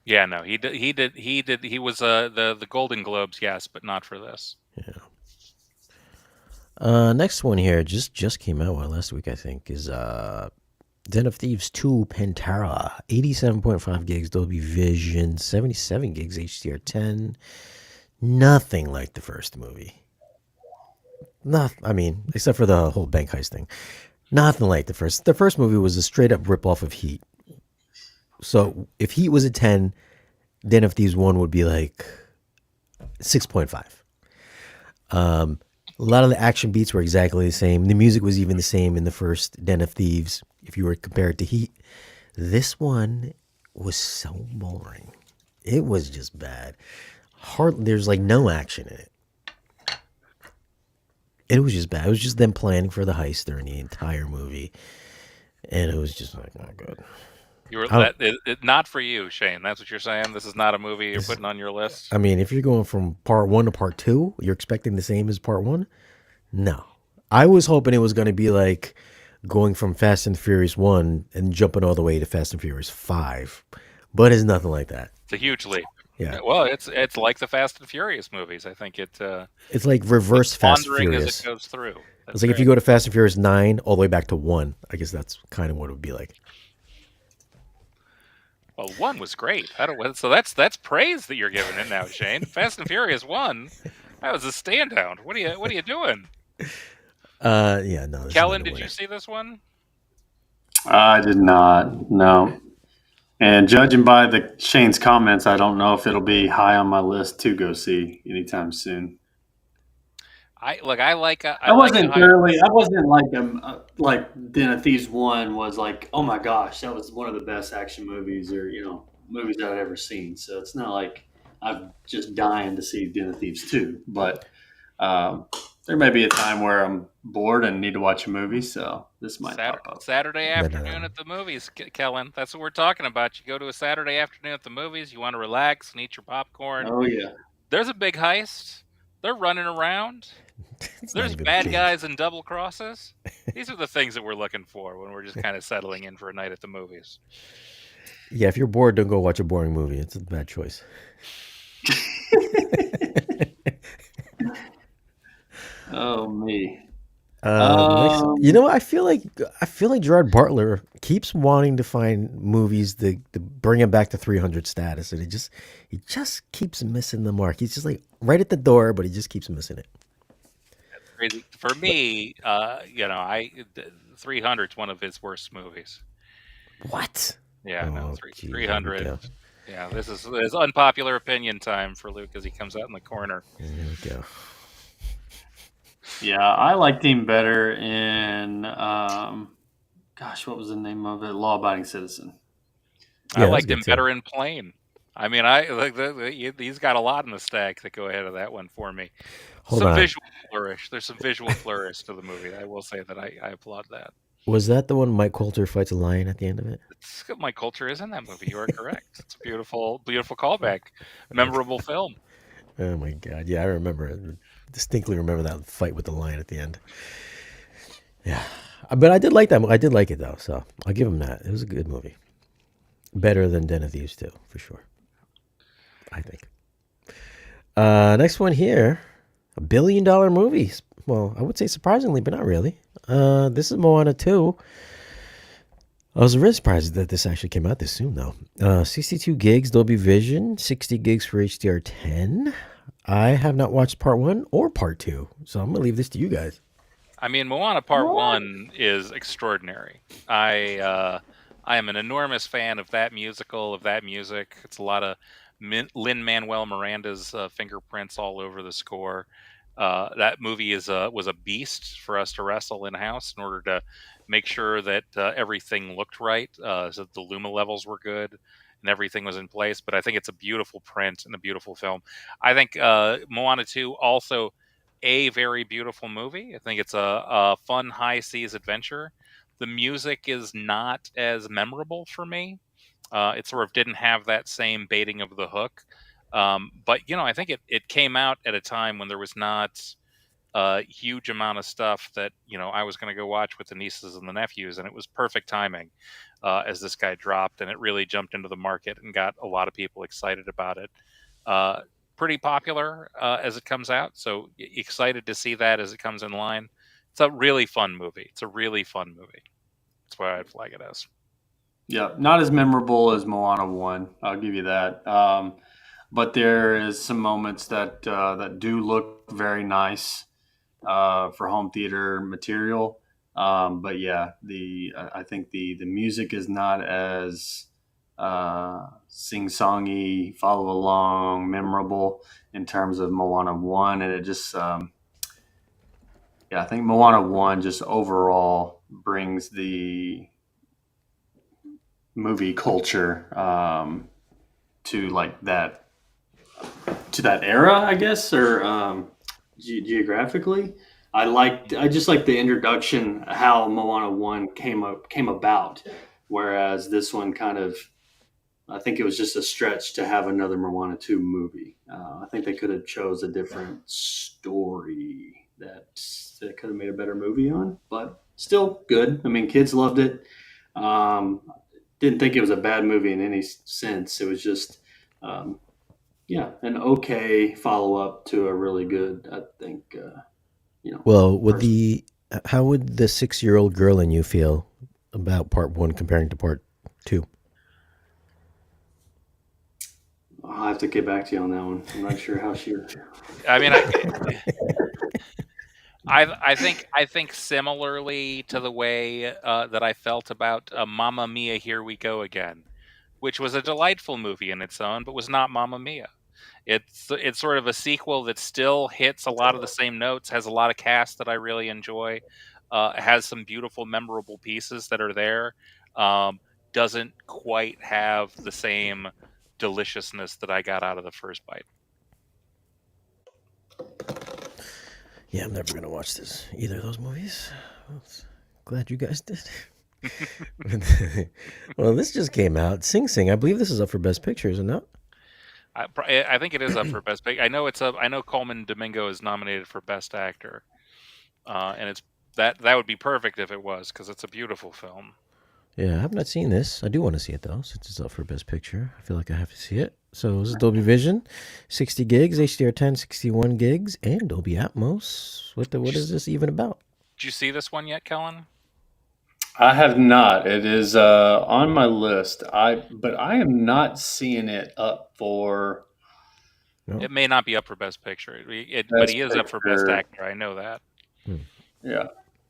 Yeah, no, he did. He did. He did. He was the Golden Globes, yes, but not for this. Yeah. Next one here just came out last week, I think, is Den of Thieves 2 Pantera. 87.5 gigs Dolby Vision, 77 gigs HDR10. Nothing like the first movie. Not, I mean, except for the whole bank heist thing. Nothing like the first. The first movie was a straight up rip off of Heat. So if Heat was a 10, Den of Thieves 1 would be like 6.5. A lot of the action beats were exactly the same. The music was even the same in the first Den of Thieves. If you were to compare it to Heat, this one was so boring. It was just bad. There's like no action in it. It was just bad. It was just them planning for the heist during the entire movie, and it was just like not good. You were I don't. not for you, Shane. That's what you're saying. This is not a movie you're This, putting on your list. I mean, if you're going from part one to part two, you're expecting the same as part one. No, I was hoping it was going to be like going from Fast and Furious 1 and jumping all the way to Fast and Furious 5, but it's nothing like that. It's a huge leap. Yeah, Well, it's like the Fast and Furious movies. I think it's like it's reverse Fast wandering as it Furious. goes through. It's That's like if you great. go to Fast and Furious 9 all the way back to 1. I guess that's kind of what it would be like. Well, one was great. I don't. So that's praise that you're giving it now, Shane. Fast and Furious 1. That was a standout. What are you doing? Yeah, no, this is not Kellen, a did you winner. see this one? I did not. No. And judging by the Shane's comments, I don't know if it'll be high on my list to go see anytime soon. I like a high. I wasn't like Den of Thieves one was like, oh my gosh, that was one of the best action movies or movies that I'd ever seen. So it's not like I'm just dying to see Den of Thieves two, but um, there may be a time where I'm bored and need to watch a movie, so this might pop up. Saturday But afternoon at the movies, Kellen. That's what we're talking about. You go to a Saturday afternoon at the movies. You want to relax and eat your popcorn. Oh yeah, There's a big heist. They're running around. it's not There's even bad big. guys and double crosses. These are the things that we're looking for when we're just kind of settling in for a night at the movies. Yeah, if you're bored, don't go watch a boring movie. It's a bad choice. oh me. Next, Um, I feel like Gerard Butler keeps wanting to find movies to bring him back to 300 status, and he just keeps missing the mark. He's just like right at the door, but he just keeps missing it. Crazy for But me. 300 is one of his worst movies. what? Yeah, no, Oh, geez, here we 300. go. Yeah, this is unpopular opinion time for Luke as he comes out in the corner. Here we go. yeah, I liked him better in gosh, what was the name of it? Law Abiding Citizen. I Yeah, that's liked good him too. better in Plane. I mean, I like he's got a lot in the stack that go ahead of that one for me. Hold Some on. visual flourish. There's some visual flourish to the movie. I will say that I applaud that. Was that the one Mike Coulter fights a lion at the end of it? My culture is in that movie. You are correct. It's a beautiful, beautiful callback. Memorable film. Oh my god. Yeah, I remember it. Distinctly remember that fight with the lion at the end. Yeah. But I did like that. I did like it though, so I'll give him that. It was a good movie. Better than Den of Thieves 2, for sure. I think. Next one here, $1 billion movie. Well, I would say surprisingly, but not really. This is Moana 2. I was really surprised that this actually came out this soon, though. 62 gigs Dolby Vision, 60 gigs for HDR10. I have not watched part one or part two, so I'm gonna leave this to you guys. I mean, Moana Part One is extraordinary. I am an enormous fan of that musical, of that music. It's a lot of Lin Manuel Miranda's fingerprints all over the score. That movie was a beast for us to wrestle in house in order to make sure that everything looked right, so that the Luma levels were good and everything was in place. But I think it's a beautiful print and a beautiful film. I think Moana 2 also a very beautiful movie. I think it's a fun high seas adventure. The music is not as memorable for me. It sort of didn't have that same baiting of the hook. But I think it came out at a time when there was not a huge amount of stuff that I was going to go watch with the nieces and the nephews, and it was perfect timing as this guy dropped, and it really jumped into the market and got a lot of people excited about it. Uh, Pretty popular as it comes out, so excited to see that as it comes in line. It's a really fun movie. It's a really fun movie. That's why I'd flag it as. Yeah, not as memorable as Moana 1. I'll give you that. But there is some moments that do look very nice for home theater material. But yeah, I think the music is not as sing songy, follow along, memorable in terms of Moana 1, and it just yeah, I think Moana 1 just overall brings the movie culture to like that to that era, I guess, or geographically. I just like the introduction, how Moana 1 came about, whereas this one kind of, I think it was just a stretch to have another Moana 2 movie. I think they could have chose a different story that could have made a better movie on, but still good. I mean, kids loved it. Um, didn't think it was a bad movie in any sense. It was just, um, yeah, an okay follow up to a really good, I think, Well, first. how would the 6-year-old girl in you feel about part one comparing to part two? I'll have to get back to you on that one. I'm not sure how she. I mean, I think similarly to the way that I felt about Mamma Mia, Here We Go Again, which was a delightful movie in its own, but was not Mamma Mia. It's sort of a sequel that still hits a lot of the same notes, has a lot of cast that I really enjoy, has some beautiful, memorable pieces that are there. Um, doesn't quite have the same deliciousness that I got out of the first bite. Yeah, I'm never gonna watch either of those movies. Well, glad you guys did. Well, this just came out. Sing Sing. I believe this is up for Best Picture, is it not? I think it is up for best pick. I know it's up. I know Coleman Domingo is nominated for best actor, and it's that would be perfect if it was, because it's a beautiful film. Yeah, I have not seen this. I do want to see it though, since it's up for Best Picture. I feel like I have to see it. So this is Dolby Vision, 60 gigs, HDR10, 61 gigs, and Dolby Atmos. What is this even about? Did you see this one yet, Kellen? I have not. It is on my list. But I am not seeing it up for No. It may not be up for best picture, but Best he is up for best Picture. actor. I know that. Hmm. Yeah,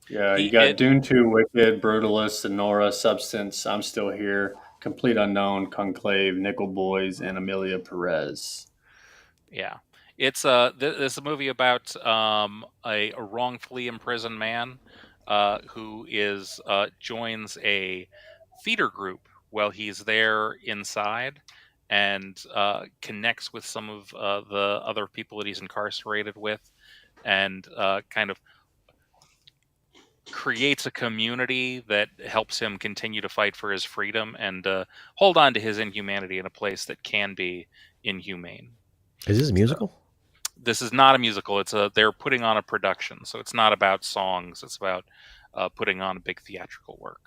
yeah. He You got it Dune 2, Wicked, Brutalist, Sonora, Substance, I'm Still Here, Complete Unknown, Conclave, Nickel Boys, and Amelia Perez. Yeah, it's this is a movie about a wrongfully imprisoned man who is joins a theater group while he's there inside, and connects with some of the other people that he's incarcerated with, and kind of creates a community that helps him continue to fight for his freedom and hold on to his inhumanity in a place that can be inhumane. Is this a So musical? this is not a musical. They're putting on a production, so it's not about songs. It's about putting on a big theatrical work.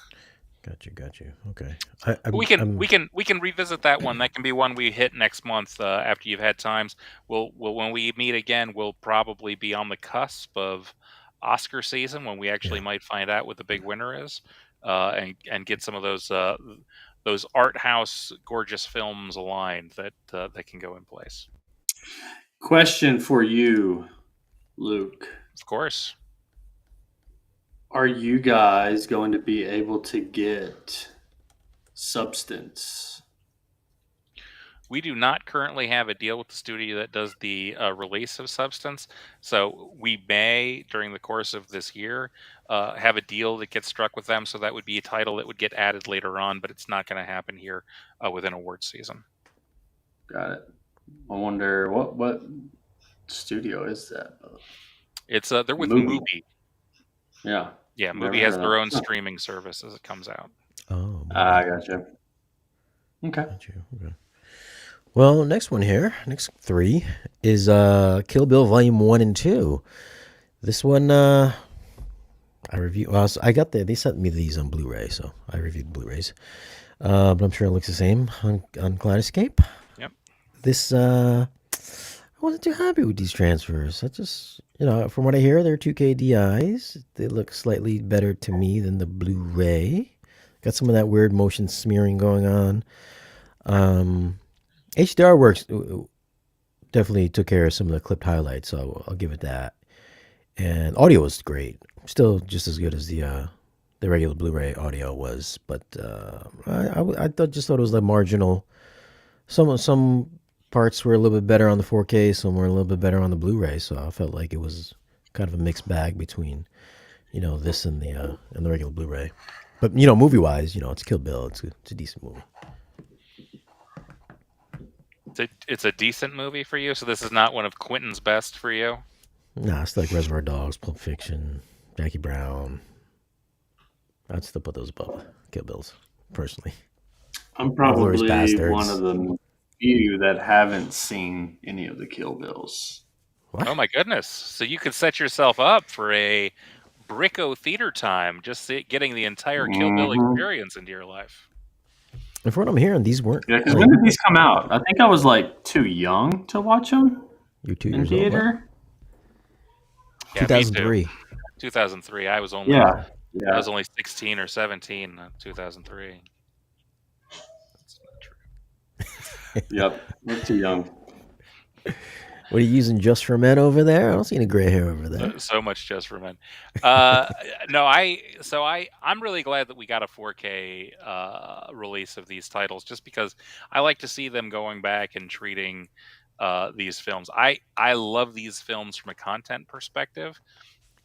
Got you. Okay. We can we can we can revisit that one. That can be one we hit next month after you've had times. We'll when we meet again, we'll probably be on the cusp of Oscar season when we actually Yeah. might find out what the big winner is, and get some of those art house gorgeous films aligned that can go in place. Question for you, Luke. Of course. Are you guys going to be able to get Substance? We do not currently have a deal with the studio that does the release of Substance, so we may, during the course of this year, have a deal that gets struck with them. So that would be a title that would get added later on, but it's not going to happen here within award season. Got it. I wonder what studio is that? It's they're with Movie. Mubi. Yeah. Yeah, Never Mubi heard has of their that. own streaming service as it comes out. Oh, I movie. gotcha. Okay. Got you. Okay. Well, next one here, next three is Kill Bill Volume 1 and 2. This one I reviewed. Well, so I got they sent me these on Blu-ray, so I reviewed Blu-rays. But I'm sure it looks the same on Kaleidoscape. Yep. This I wasn't too happy with these transfers. I just, from what I hear, they're 2K DIs. They look slightly better to me than the Blu-ray. Got some of that weird motion smearing going on. HDR works definitely took care of some of the clipped highlights, so I'll give it that. And audio was great, still just as good as the regular Blu-ray audio was. But just thought it was like marginal. Some parts were a little bit better on the 4K, some were a little bit better on the Blu-ray. So I felt like it was kind of a mixed bag between, this and the regular Blu-ray. But movie-wise, it's Kill Bill. It's a decent movie. It's a decent movie for you. So this is not one of Quentin's best for you. Nah, it's like Reservoir Dogs, Pulp Fiction, Jackie Brown. I'd still put those above Kill Bills, personally. I'm probably one of the few that haven't seen any of the Kill Bills. What? Oh my goodness! So you could set yourself up for a Bricko theater time, just getting the entire Kill Bill experience into your life. And from what I'm hearing, these weren't. Yeah, because when did these come out? I think I was like too young to watch them. You're 2 in years theater. old. Yeah, 2003. 2003. I was only Yeah. I was only 16 or 17 in 2003. That's not true. Yep, we're too young. What are you using Just for Men over there? I don't see any gray hair over there. So much Just for Men. No, I'm really glad that we got a 4K release of these titles, just because I like to see them going back and treating these films. I love these films from a content perspective.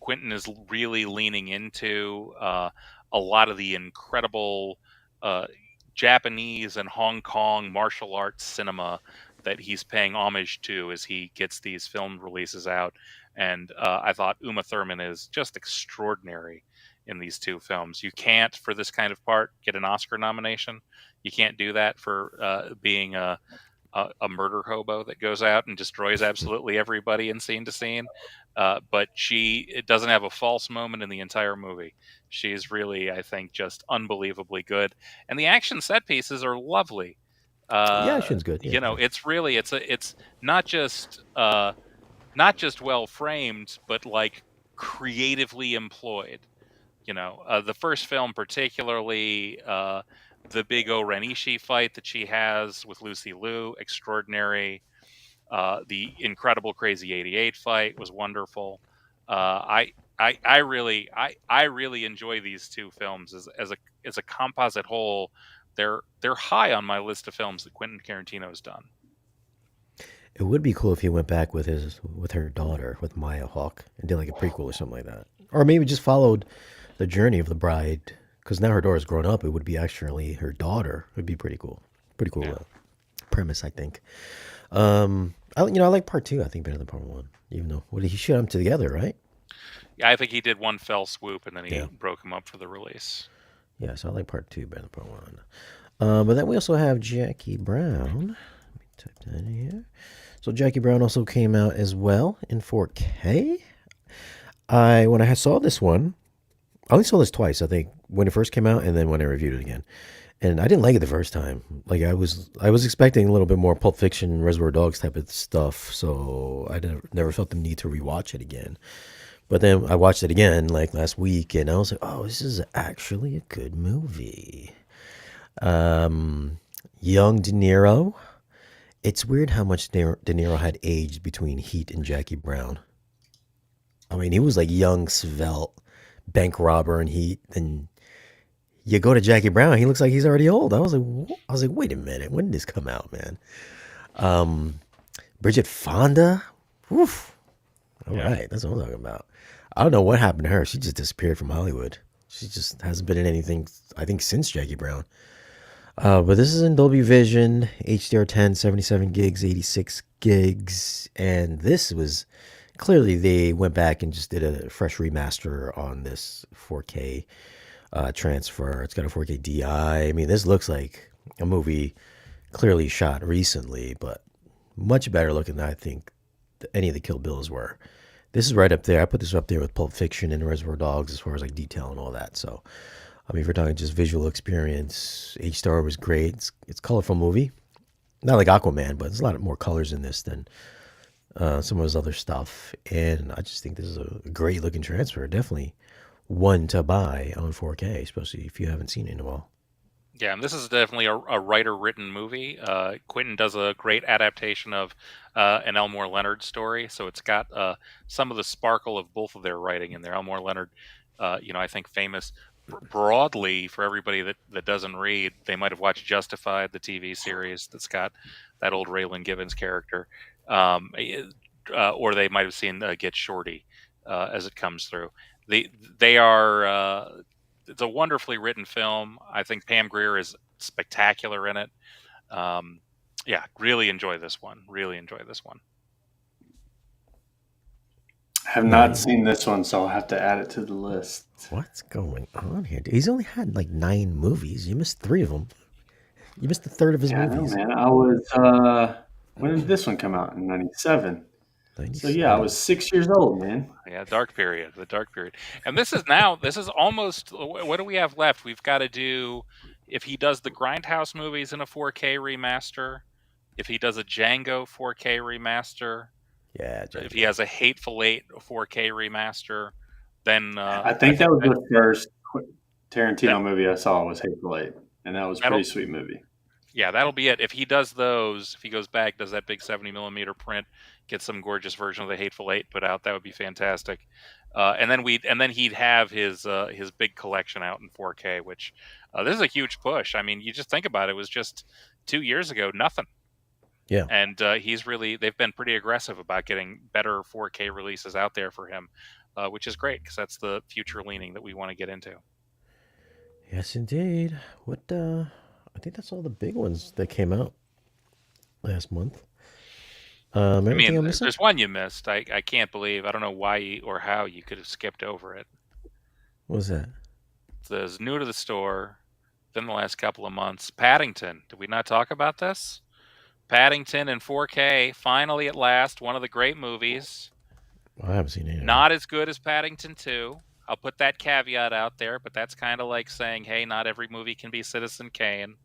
Quentin is really leaning into a lot of the incredible Japanese and Hong Kong martial arts cinema that he's paying homage to as he gets these film releases out. And I thought Uma Thurman is just extraordinary in these two films. You can't, for this kind of part, get an Oscar nomination. You can't do that for being a murder hobo that goes out and destroys absolutely everybody in scene to scene. But it doesn't have a false moment in the entire movie. She's really, I think, just unbelievably good. And the action set pieces are lovely. The action's good. Yeah. It's really, it's not just well framed, but like creatively employed. The first film particularly, the big O-Renishi fight that she has with Lucy Liu, extraordinary. The incredible Crazy 88 fight was wonderful. I really enjoy these two films as a composite whole. They're high on my list of films that Quentin Tarantino's done. It would be cool if he went back with her daughter, with Maya Hawke, and did like a prequel or something like that, or maybe just followed the journey of the bride. Because now her daughter's grown up, it would be actually her daughter. It would be pretty cool. Pretty cool premise, I think. I like part 2. I think better than part 1. Even though he shot them together, right? Yeah, I think he did one fell swoop and then he broke them up for the release. Yeah, so I like part 2 better than part 1. But then we also have Jackie Brown. Let me type that in here. So Jackie Brown also came out as well in 4K. When I saw this one, I only saw this twice, I think, when it first came out and then when I reviewed it again. And I didn't like it the first time. Like I was expecting a little bit more Pulp Fiction, Reservoir Dogs type of stuff, so I never felt the need to rewatch it again. But then I watched it again like last week, and I was like, oh, this is actually a good movie. Young De Niro. It's weird how much De Niro had aged between Heat and Jackie Brown. I mean, he was like young, svelte bank robber in Heat, and you go to Jackie Brown, he looks like he's already old. I was like, wait a minute, when did this come out, man? Bridget Fonda, woof. All right, that's what I'm talking about. I don't know what happened to her. She just disappeared from Hollywood. She just hasn't been in anything, I think, since Jackie Brown. But this is in Dolby Vision, HDR10, 77 gigs, 86 gigs, and this was clearly they went back and just did a fresh remaster on this 4K transfer. It's got a 4K DI. I mean, this looks like a movie clearly shot recently, but much better looking than I think any of the Kill Bills were. This is right up there. I put this up there with Pulp Fiction and Reservoir Dogs as far as like detail and all that. So, I mean, if we're talking just visual experience, H Star was great. It's a colorful movie, not like Aquaman, but there's a lot more colors in this than some of his other stuff. And I just think this is a great looking transfer. Definitely one to buy on 4K, especially if you haven't seen it in a while. Yeah, and this is definitely a writer-written movie. Quentin does a great adaptation of an Elmore Leonard story, so it's got some of the sparkle of both of their writing in there. Elmore Leonard, I think famous broadly for everybody that doesn't read. They might have watched Justified, the TV series that's got that old Raylan Givens character, or they might have seen Get Shorty as it comes through. They are. It's a wonderfully written film. I think Pam Grier is spectacular in it. Yeah, really enjoy this one. Really enjoy this one. I have not seen this one, so I'll have to add it to the list. What's going on here? He's only had like 9 movies. You missed 3 of them. You missed a third of his movies. I know, man. I was. When did this one come out? In '97. So yeah, I was 6 years old, man. Yeah, the dark period. And this is almost, what do we have left? We've got to do, if he does the Grindhouse movies in a 4K remaster, if he does a Django 4K remaster, yeah, Django. If he has a Hateful Eight 4K remaster, then I think that was the first Tarantino movie I saw was Hateful Eight, and that was a pretty sweet movie. Yeah, that'll be it. If he does those, if he goes back, does that big 70mm print, get some gorgeous version of the Hateful Eight put out, that would be fantastic. And then he'd have his big collection out in 4K, which this is a huge push. I mean, you just think about it. It was just 2 years ago, nothing. Yeah. And they've been pretty aggressive about getting better 4K releases out there for him, which is great because that's the future leaning that we want to get into. Yes, indeed. I think that's all the big ones that came out last month. I mean, there's one you missed. I can't believe. I don't know why or how you could have skipped over it. What was that? It's new to the store within the last couple of months. Paddington. Did we not talk about this? Paddington in 4K, finally at last, one of the great movies. Well, I haven't seen it. Not as good as Paddington 2. I'll put that caveat out there, but that's kind of like saying, hey, not every movie can be Citizen Kane.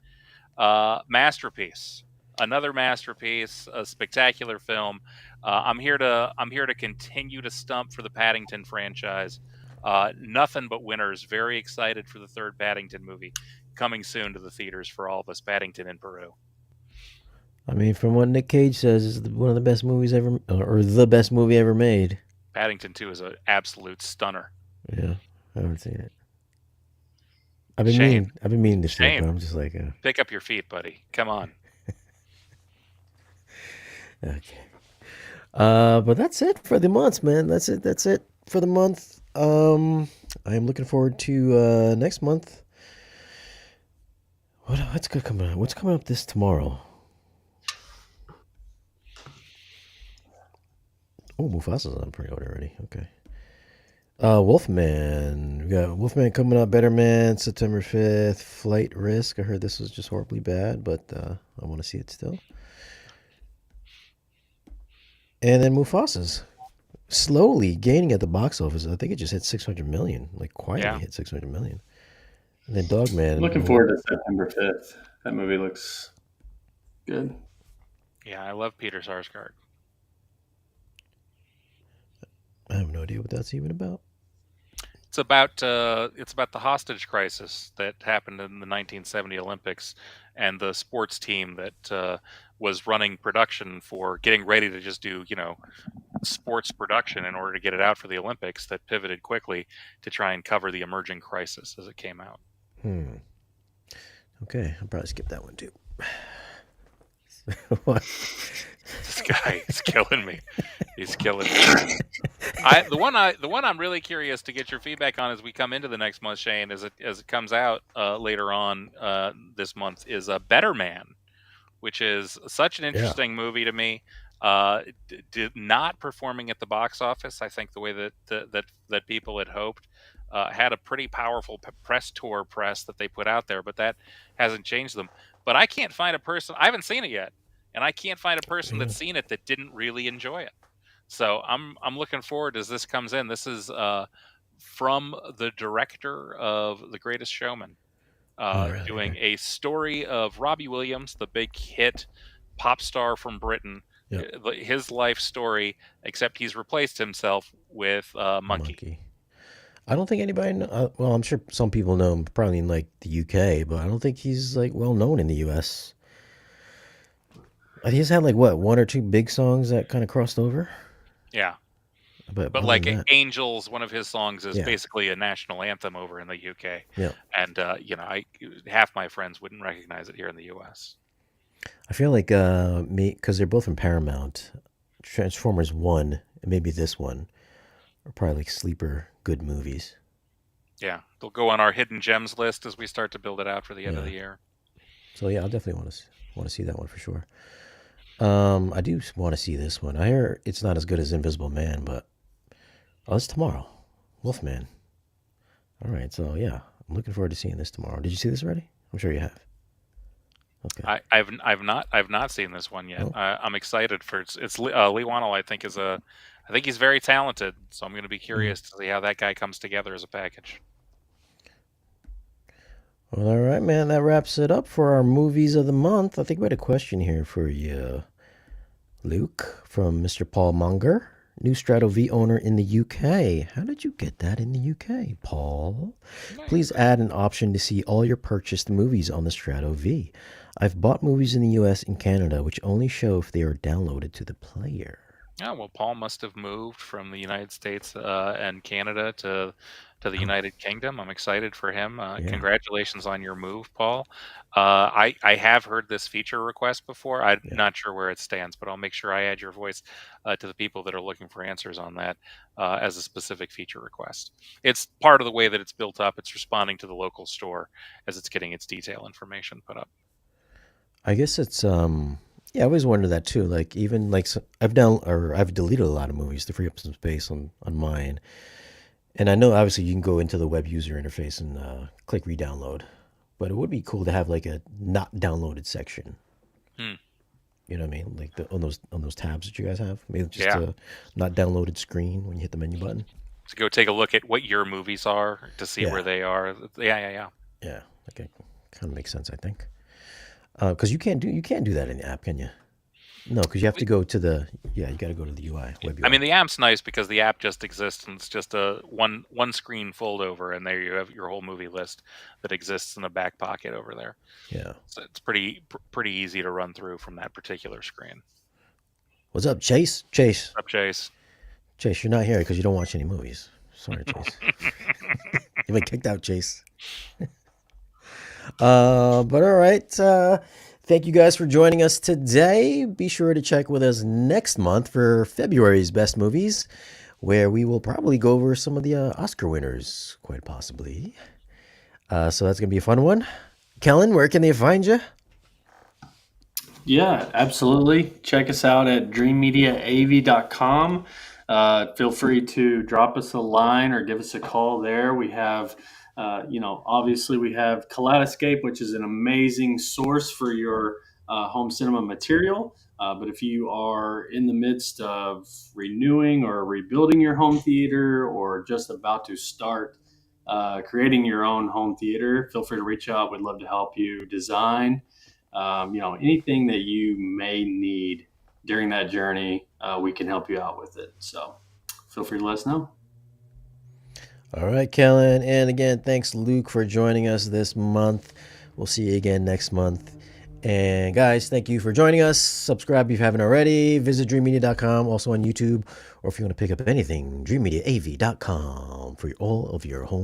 Masterpiece. Another masterpiece, a spectacular film. I'm here to continue to stump for the Paddington franchise. Nothing but winners. Very excited for the third Paddington movie coming soon to the theaters for all of us. Paddington in Peru. I mean, from what Nick Cage says, is one of the best movies ever, or the best movie ever made. Paddington 2 is an absolute stunner. Yeah, I haven't seen it. I've been meaning to see it, but I'm just like, pick up your feet, buddy. Come on. Okay. But that's it for the month, man. That's it for the month. I am looking forward to next month. What's good coming up? What's coming up this tomorrow? Oh, Mufasa's on pre-order already. Okay. Wolfman. We got Wolfman coming up. Better Man, September 5th. Flight Risk. I heard this was just horribly bad, but I want to see it still. And then Mufasa's slowly gaining at the box office. I think it just hit 600 million. Like quietly hit 600 million. And then Dogman. Looking forward to September 5th. That movie looks good. Yeah, I love Peter Sarsgaard. I have no idea what that's even about. It's about the hostage crisis that happened in the 1970 Olympics, and the sports team that was running production for getting ready to just do sports production in order to get it out for the Olympics, that pivoted quickly to try and cover the emerging crisis as it came out. Okay, I'll probably skip that one too. This guy is killing me. He's killing me. The one I'm really curious to get your feedback on as we come into the next month, Shane, as it comes out later on this month, is a Better Man, which is such an interesting movie to me. Did not performing at the box office, I think, the way that people had hoped. Had a pretty powerful press tour that they put out there, but that hasn't changed them. but I can't find a person. I haven't seen it yet, and I can't find a person Yeah. that's seen it that didn't really enjoy it. So I'm looking forward as this comes in. This is from the director of The Greatest Showman, Oh, really? doing Okay. a story of Robbie Williams, the big hit pop star from Britain, Yep. his life story, except he's replaced himself with Monkey. Monkey. I don't think anybody. Well, I'm sure some people know him probably in like the UK, but I don't think he's like well known in the US. He's had like what, one or two big songs that kind of crossed over. Yeah. But But other like than that, Angels, one of his songs is yeah, basically a national anthem over in the UK, yeah. and half my friends wouldn't recognize it here in the US. I feel like me, because they're both from Paramount. Transformers 1 and maybe this one are probably like sleeper good movies. Yeah, they'll go on our hidden gems list as we start to build it out for the end of Yeah. the year. So yeah, I'll definitely want to see that one for sure. I do want to see this one. I hear it's not as good as Invisible Man, but it's tomorrow. Wolfman. All right, so yeah, I'm looking forward to seeing this tomorrow. Did you see this already? I'm sure you have. Okay. I've not seen this one yet. Oh. I'm excited for it's Lee Wannell. I think he's very talented. So I'm going to be curious to see how that guy comes together as a package. Well, all right, man. That wraps it up for our movies of the month. I think we had a question here for you, Luke, from Mr. Paul Munger, new Strato V owner in the UK. How did you get that in the UK, Paul? Please add an option to see all your purchased movies on the Strato V. I've bought movies in the US and Canada, which only show if they are downloaded to the player. Yeah, well, Paul must have moved from the United States and Canada to the United Kingdom. I'm excited for him. Congratulations on your move, Paul. I have heard this feature request before. I'm not sure where it stands, but I'll make sure I add your voice to the people that are looking for answers on that as a specific feature request. It's part of the way that it's built up. It's responding to the local store as it's getting its detail information put up. I guess it's I always wonder that too. Like even like I've deleted a lot of movies to free up some space on mine, and I know obviously you can go into the web user interface and click re-download, but it would be cool to have like a not downloaded section. You know what I mean? Like on those tabs that you guys have, maybe just a not downloaded screen when you hit the menu button. To go take a look at what your movies are to see where they are. Yeah. Yeah, okay, kind of makes sense, I think. Because you can't do that in the app, can you? No, because you have to go to you got to go to the UI, web UI. I mean, the app's nice because the app just exists and it's just a one screen fold over, and there you have your whole movie list that exists in the back pocket over there. Yeah, so it's pretty easy to run through from that particular screen. What's up, Chase? Chase. What's up, Chase? Chase, you're not here because you don't watch any movies. Sorry, Chase. You've been kicked out, Chase. But all right. Thank you guys for joining us today. Be sure to check with us next month for February's best movies, where we will probably go over some of the Oscar winners, quite possibly. So that's going to be a fun one. Kellen, where can they find you? Yeah, absolutely. Check us out at dreammediaav.com. Feel free to drop us a line or give us a call there. We have, obviously we have Kaleidoscape, which is an amazing source for your home cinema material. But if you are in the midst of renewing or rebuilding your home theater or just about to start creating your own home theater, feel free to reach out. We'd love to help you design. Anything that you may need during that journey, we can help you out with it. So feel free to let us know. All right, Kellen. And again, thanks, Luke, for joining us this month. We'll see you again next month. And guys, thank you for joining us. Subscribe if you haven't already. Visit dreammedia.com, also on YouTube. Or if you want to pick up anything, dreammediaav.com for all of your home